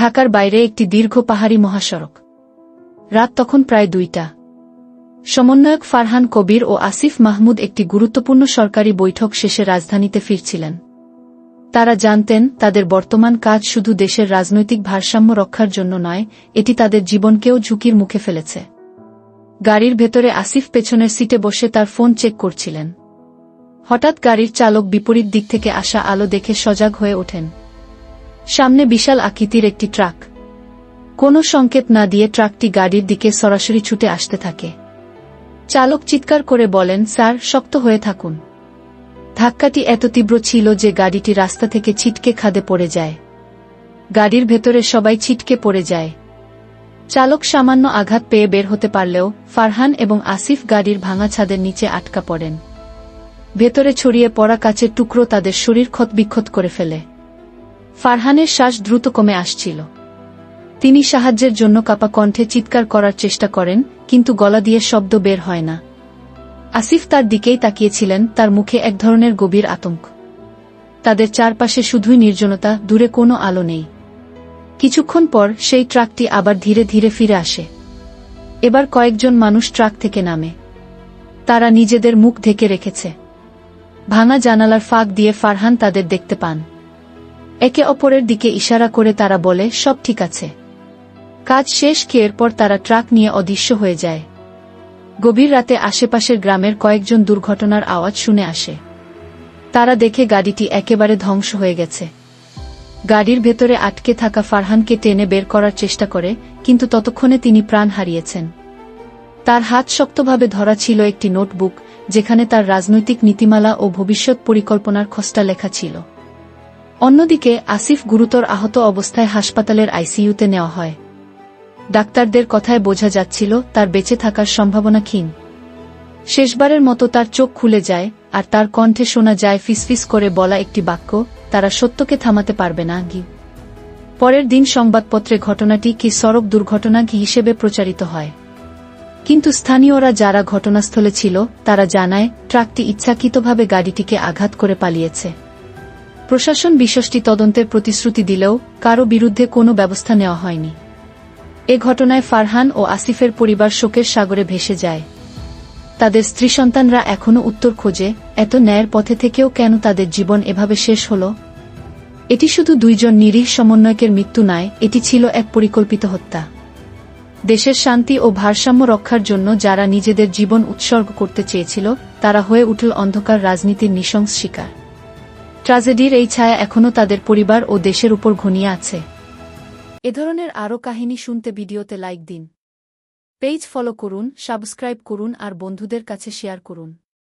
ঢাকার বাইরে একটি দীর্ঘ পাহাড়ি মহাসড়ক। রাত তখন প্রায় ২টা। সমন্বয়ক ফারহান কবির ও আসিফ মাহমুদ একটি গুরুত্বপূর্ণ সরকারি বৈঠক শেষে রাজধানীতে ফিরছিলেন। তারা জানতেন তাদের বর্তমান কাজ শুধু দেশের রাজনৈতিক ভারসাম্য রক্ষার জন্য নয়, এটি তাদের জীবনকেও ঝুঁকির মুখে ফেলেছে। গাড়ির ভেতরে আসিফ পেছনের সিটে বসে তার ফোন চেক করছিলেন। হঠাৎ গাড়ির চালক বিপরীত দিক থেকে আসা আলো দেখে সজাগ হয়ে ওঠেন। সামনে বিশাল আকৃতির একটি ট্রাক। কোনো সংকেত না দিয়ে ট্রাকটি গাড়ির দিকে সরাসরি ছুটে আসতে থাকে। চালক চিৎকার করে বলেন, স্যার, শক্ত হয়ে থাকুন। ধাক্কাটি এত তীব্র ছিল যে গাড়িটি রাস্তা থেকে ছিটকে খাদে পড়ে যায়। গাড়ির ভেতরে সবাই ছিটকে পড়ে যায়। চালক সামান্য আঘাত পেয়ে বের হতে পারলেও ফারহান এবং আসিফ গাড়ির ভাঙা ছাদের নিচে আটকা পড়েন। ভেতরে ছড়িয়ে পড়া কাচের টুকরো তাদের শরীর ক্ষতবিক্ষত করে ফেলে। ফারহানের শ্বাস দ্রুত কমে আসছিল। তিনি সাহায্যের জন্য কাঁপা কণ্ঠে চিৎকার করার চেষ্টা করেন, কিন্তু গলা দিয়ে শব্দ বের হয় না। আসিফ তার দিকেই তাকিয়েছিলেন, তার মুখে এক ধরনের গভীর আতঙ্ক। তাদের চারপাশে শুধুই নির্জনতা, দূরে কোনো আলো নেই। কিছুক্ষণ পর সেই ট্রাকটি আবার ধীরে ধীরে ফিরে আসে। এবার কয়েকজন মানুষ ট্রাক থেকে নামে। তারা নিজেদের মুখ ঢেকে রেখেছে। ভাঙা জানালার ফাঁক দিয়ে ফারহান তাদের দেখতে পান। একে অপরের দিকে ইশারা করে তারা বলে, সব ঠিক আছে। কাজ শেষ। এরপর তারা ট্রাক নিয়ে অদৃশ্য হয়ে যায়। গভীর রাতে আশেপাশের গ্রামের কয়েকজন দুর্ঘটনার আওয়াজ শুনে আসে। তারা দেখে গাড়িটি একেবারে ধ্বংস হয়ে গেছে। গাড়ির ভেতরে আটকে থাকা ফারহানকে টেনে বের করার চেষ্টা করে, কিন্তু ততক্ষণে তিনি প্রাণ হারিয়েছেন। তার হাত শক্তভাবে ধরা ছিল একটি নোটবুক, যেখানে তার রাজনৈতিক নীতিমালা ও ভবিষ্যৎ পরিকল্পনার খসড়া লেখা ছিল। অন্যদিকে আসিফ গুরুতর আহত অবস্থায় হাসপাতালের আইসিইউতে নেওয়া হয়। ডাক্তারদের কথায় বোঝা যাচ্ছিল তার বেঁচে থাকার সম্ভাবনা ক্ষীণ। শেষবারের মতো তার চোখ খুলে যায়, আর তার কণ্ঠে শোনা যায় ফিসফিস করে বলা একটি বাক্য, তারা সত্যকে থামাতে পারবে না। পরের দিন সংবাদপত্রে ঘটনাটি কি সড়ক দুর্ঘটনা হিসেবে প্রচারিত হয়। কিন্তু স্থানীয়রা যারা ঘটনাস্থলে ছিল তারা জানায় ট্রাকটি ইচ্ছাকৃতভাবে গাড়িটিকে আঘাত করে পালিয়েছে। প্রশাসন বিষয়টি তদন্তের প্রতিশ্রুতি দিলেও কারও বিরুদ্ধে কোনো ব্যবস্থা নেওয়া হয়নি। এ ঘটনায় ফারহান ও আসিফের পরিবার শোকের সাগরে ভেসে যায়। তাদের স্ত্রী সন্তানরা এখনও উত্তর খোঁজে, এত ন্যায়ের পথে থেকেও কেন তাদের জীবন এভাবে শেষ হল। এটি শুধু দুইজন নিরীহ সমন্বয়কের মৃত্যু নয়, এটি ছিল এক পরিকল্পিত হত্যা। দেশের শান্তি ও ভারসাম্য রক্ষার জন্য যারা নিজেদের জীবন উৎসর্গ করতে চেয়েছিল, তারা হয়ে উঠল অন্ধকার রাজনীতির নৃশংস শিকার। ট্র্যাজেডির এই ছায়া এখনও তাদের পরিবার ও দেশের উপর ঘনিয়ে আছে। এ ধরনের আরও কাহিনী শুনতে ভিডিওতে লাইক দিন, পেজ ফলো করুন, সাবস্ক্রাইব করুন আর বন্ধুদের কাছে শেয়ার করুন।